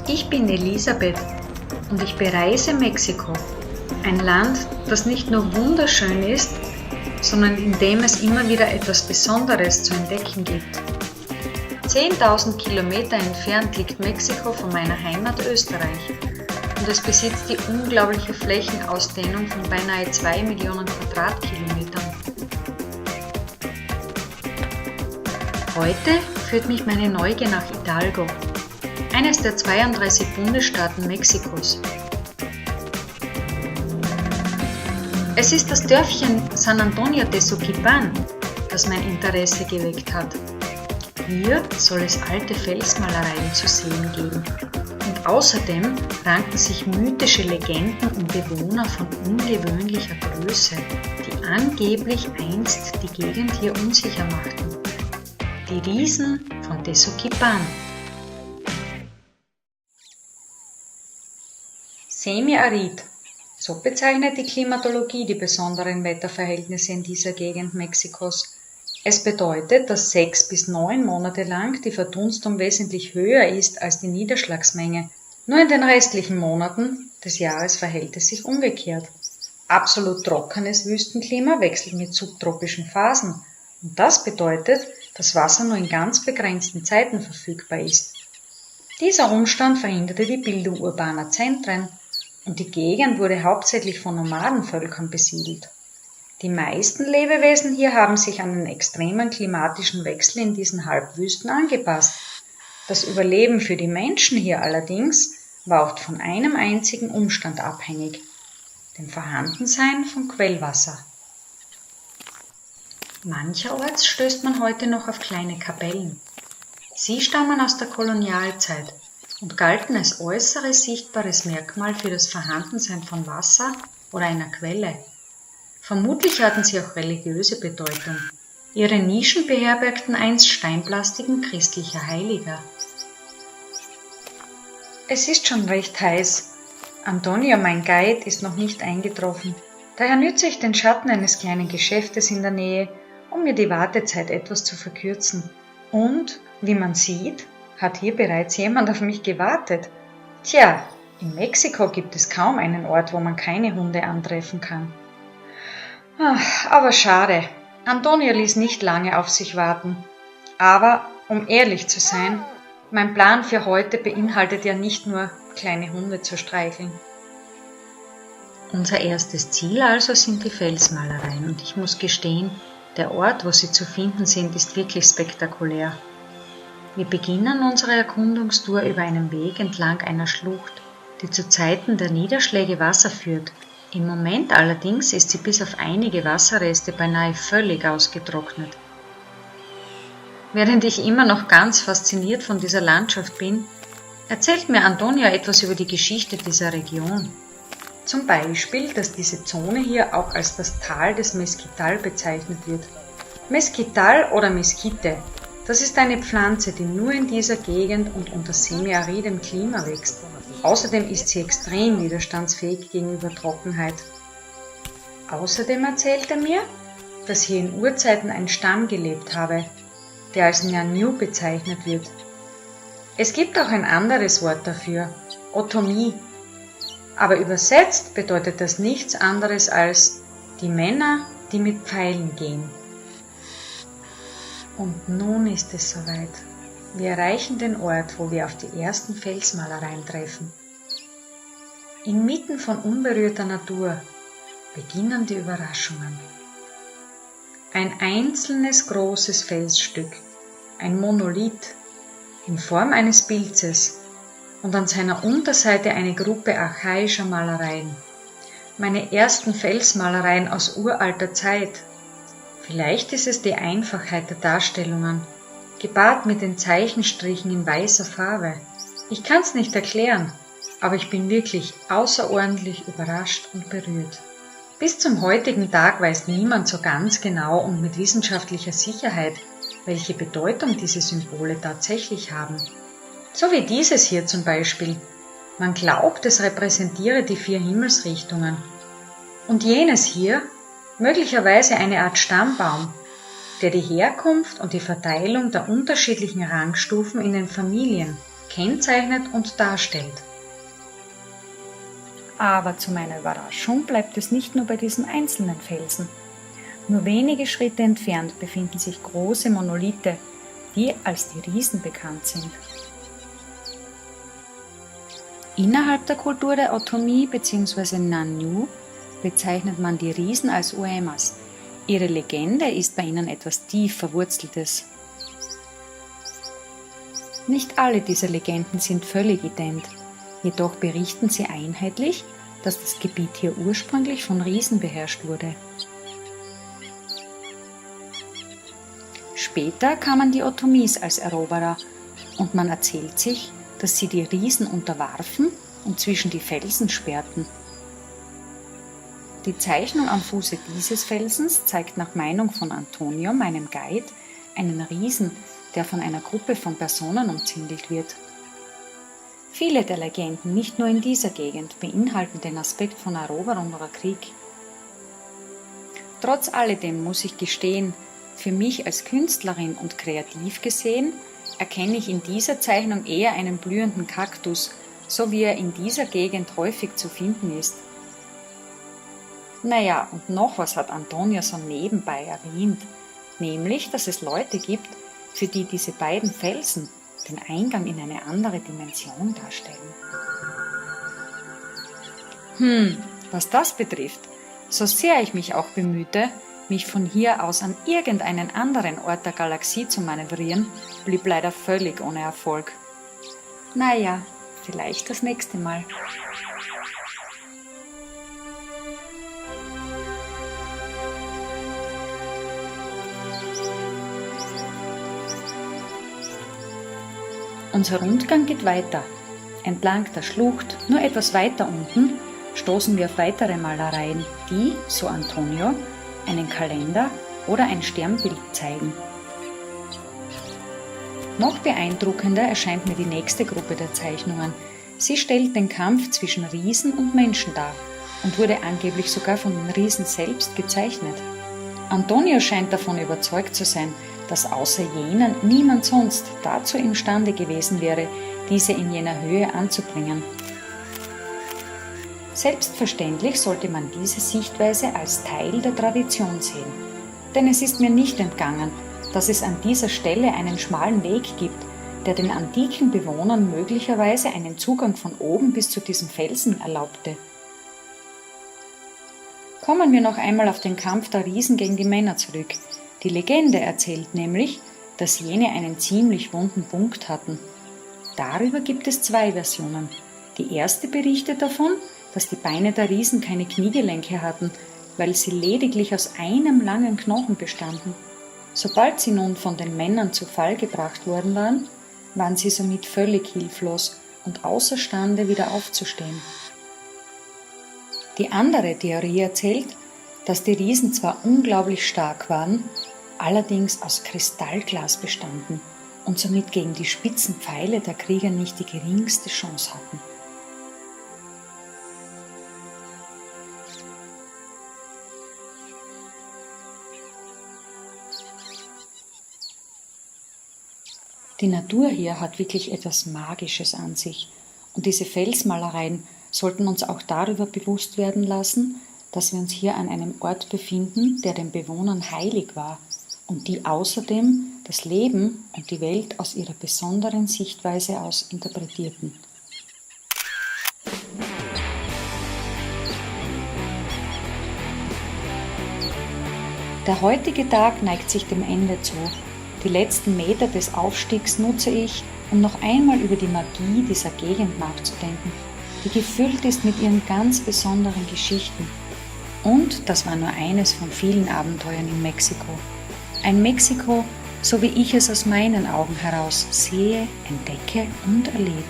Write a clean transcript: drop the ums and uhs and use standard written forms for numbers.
Ich bin Elisabeth und ich bereise Mexiko, ein Land, das nicht nur wunderschön ist, sondern in dem es immer wieder etwas Besonderes zu entdecken gibt. 10.000 Kilometer entfernt liegt Mexiko von meiner Heimat Österreich und es besitzt die unglaubliche Flächenausdehnung von beinahe 2 Millionen Quadratkilometern. Heute führt mich meine Neugier nach Hidalgo, eines der 32 Bundesstaaten Mexikos. Es ist das Dörfchen San Antonio de Soquipan, das mein Interesse geweckt hat. Hier soll es alte Felsmalereien zu sehen geben. Und außerdem ranken sich mythische Legenden um Bewohner von ungewöhnlicher Größe, die angeblich einst die Gegend hier unsicher machten. Die Riesen von Tezoquipan. Semi-arid. So bezeichnet die Klimatologie die besonderen Wetterverhältnisse in dieser Gegend Mexikos. Es bedeutet, dass 6 bis 9 Monate lang die Verdunstung wesentlich höher ist als die Niederschlagsmenge. Nur in den restlichen Monaten des Jahres verhält es sich umgekehrt. Absolut trockenes Wüstenklima wechselt mit subtropischen Phasen. Und das bedeutet, dass Wasser nur in ganz begrenzten Zeiten verfügbar ist. Dieser Umstand verhinderte die Bildung urbaner Zentren und die Gegend wurde hauptsächlich von Nomadenvölkern besiedelt. Die meisten Lebewesen hier haben sich an den extremen klimatischen Wechsel in diesen Halbwüsten angepasst. Das Überleben für die Menschen hier allerdings war oft von einem einzigen Umstand abhängig, dem Vorhandensein von Quellwasser. Mancherorts stößt man heute noch auf kleine Kapellen. Sie stammen aus der Kolonialzeit und galten als äußeres sichtbares Merkmal für das Vorhandensein von Wasser oder einer Quelle. Vermutlich hatten sie auch religiöse Bedeutung. Ihre Nischen beherbergten einst Steinplastiken christlicher Heiliger. Es ist schon recht heiß. Antonio, mein Guide, ist noch nicht eingetroffen. Daher nütze ich den Schatten eines kleinen Geschäftes in der Nähe, um mir die Wartezeit etwas zu verkürzen. Und, wie man sieht, hat hier bereits jemand auf mich gewartet. Tja, in Mexiko gibt es kaum einen Ort, wo man keine Hunde antreffen kann. Aber schade, Antonio ließ nicht lange auf sich warten. Aber, um ehrlich zu sein, mein Plan für heute beinhaltet ja nicht nur, kleine Hunde zu streicheln. Unser erstes Ziel also sind die Felsmalereien und ich muss gestehen, der Ort, wo sie zu finden sind, ist wirklich spektakulär. Wir beginnen unsere Erkundungstour über einen Weg entlang einer Schlucht, die zu Zeiten der Niederschläge Wasser führt. Im Moment allerdings ist sie bis auf einige Wasserreste beinahe völlig ausgetrocknet. Während ich immer noch ganz fasziniert von dieser Landschaft bin, erzählt mir Antonio etwas über die Geschichte dieser Region. Zum Beispiel, dass diese Zone hier auch als das Tal des Mezquital bezeichnet wird. Mezquital oder Mesquite, das ist eine Pflanze, die nur in dieser Gegend und unter semiaridem Klima wächst. Außerdem ist sie extrem widerstandsfähig gegenüber Trockenheit. Außerdem erzählt er mir, dass hier in Urzeiten ein Stamm gelebt habe, der als Ñañú bezeichnet wird. Es gibt auch ein anderes Wort dafür, Otomi. Aber übersetzt bedeutet das nichts anderes als die Männer, die mit Pfeilen gehen. Und nun ist es soweit. Wir erreichen den Ort, wo wir auf die ersten Felsmalereien treffen. Inmitten von unberührter Natur beginnen die Überraschungen. Ein einzelnes großes Felsstück, ein Monolith in Form eines Pilzes, und an seiner Unterseite eine Gruppe archaischer Malereien. Meine ersten Felsmalereien aus uralter Zeit. Vielleicht ist es die Einfachheit der Darstellungen, gepaart mit den Zeichenstrichen in weißer Farbe. Ich kann's nicht erklären, aber ich bin wirklich außerordentlich überrascht und berührt. Bis zum heutigen Tag weiß niemand so ganz genau und mit wissenschaftlicher Sicherheit, welche Bedeutung diese Symbole tatsächlich haben. So wie dieses hier zum Beispiel. Man glaubt, es repräsentiere die 4 Himmelsrichtungen. Und jenes hier, möglicherweise eine Art Stammbaum, der die Herkunft und die Verteilung der unterschiedlichen Rangstufen in den Familien kennzeichnet und darstellt. Aber zu meiner Überraschung bleibt es nicht nur bei diesem einzelnen Felsen. Nur wenige Schritte entfernt befinden sich große Monolithe, die als die Riesen bekannt sind. Innerhalb der Kultur der Otomi bzw. Nanyuo bezeichnet man die Riesen als Uemas. Ihre Legende ist bei ihnen etwas tief Verwurzeltes. Nicht alle dieser Legenden sind völlig ident, jedoch berichten sie einheitlich, dass das Gebiet hier ursprünglich von Riesen beherrscht wurde. Später kamen die Otomis als Eroberer und man erzählt sich, dass sie die Riesen unterwarfen und zwischen die Felsen sperrten. Die Zeichnung am Fuße dieses Felsens zeigt nach Meinung von Antonio, meinem Guide, einen Riesen, der von einer Gruppe von Personen umzingelt wird. Viele der Legenden, nicht nur in dieser Gegend, beinhalten den Aspekt von Eroberung oder Krieg. Trotz alledem muss ich gestehen, für mich als Künstlerin und kreativ gesehen, erkenne ich in dieser Zeichnung eher einen blühenden Kaktus, so wie er in dieser Gegend häufig zu finden ist. Naja, und noch was hat Antonio so nebenbei erwähnt, nämlich, dass es Leute gibt, für die diese beiden Felsen den Eingang in eine andere Dimension darstellen. Was das betrifft, so sehr ich mich auch bemühte, mich von hier aus an irgendeinen anderen Ort der Galaxie zu manövrieren, blieb leider völlig ohne Erfolg. Naja, vielleicht das nächste Mal. Unser Rundgang geht weiter. Entlang der Schlucht, nur etwas weiter unten, stoßen wir auf weitere Malereien, die, so Antonio, einen Kalender oder ein Sternbild zeigen. Noch beeindruckender erscheint mir die nächste Gruppe der Zeichnungen. Sie stellt den Kampf zwischen Riesen und Menschen dar und wurde angeblich sogar von den Riesen selbst gezeichnet. Antonio scheint davon überzeugt zu sein, dass außer jenen niemand sonst dazu imstande gewesen wäre, diese in jener Höhe anzubringen. Selbstverständlich sollte man diese Sichtweise als Teil der Tradition sehen, denn es ist mir nicht entgangen, dass es an dieser Stelle einen schmalen Weg gibt, der den antiken Bewohnern möglicherweise einen Zugang von oben bis zu diesem Felsen erlaubte. Kommen wir noch einmal auf den Kampf der Riesen gegen die Männer zurück. Die Legende erzählt nämlich, dass jene einen ziemlich wunden Punkt hatten. Darüber gibt es zwei Versionen. Die erste berichtet davon, dass die Beine der Riesen keine Kniegelenke hatten, weil sie lediglich aus einem langen Knochen bestanden. Sobald sie nun von den Männern zu Fall gebracht worden waren sie somit völlig hilflos und außerstande wieder aufzustehen. Die andere Theorie erzählt, dass die Riesen zwar unglaublich stark waren, allerdings aus Kristallglas bestanden und somit gegen die spitzen Pfeile der Krieger nicht die geringste Chance hatten. Die Natur hier hat wirklich etwas Magisches an sich und diese Felsmalereien sollten uns auch darüber bewusst werden lassen, dass wir uns hier an einem Ort befinden, der den Bewohnern heilig war und die außerdem das Leben und die Welt aus ihrer besonderen Sichtweise aus interpretierten. Der heutige Tag neigt sich dem Ende zu. Die letzten Meter des Aufstiegs nutze ich, um noch einmal über die Magie dieser Gegend nachzudenken, die gefüllt ist mit ihren ganz besonderen Geschichten. Und das war nur eines von vielen Abenteuern in Mexiko. Ein Mexiko, so wie ich es aus meinen Augen heraus sehe, entdecke und erlebe.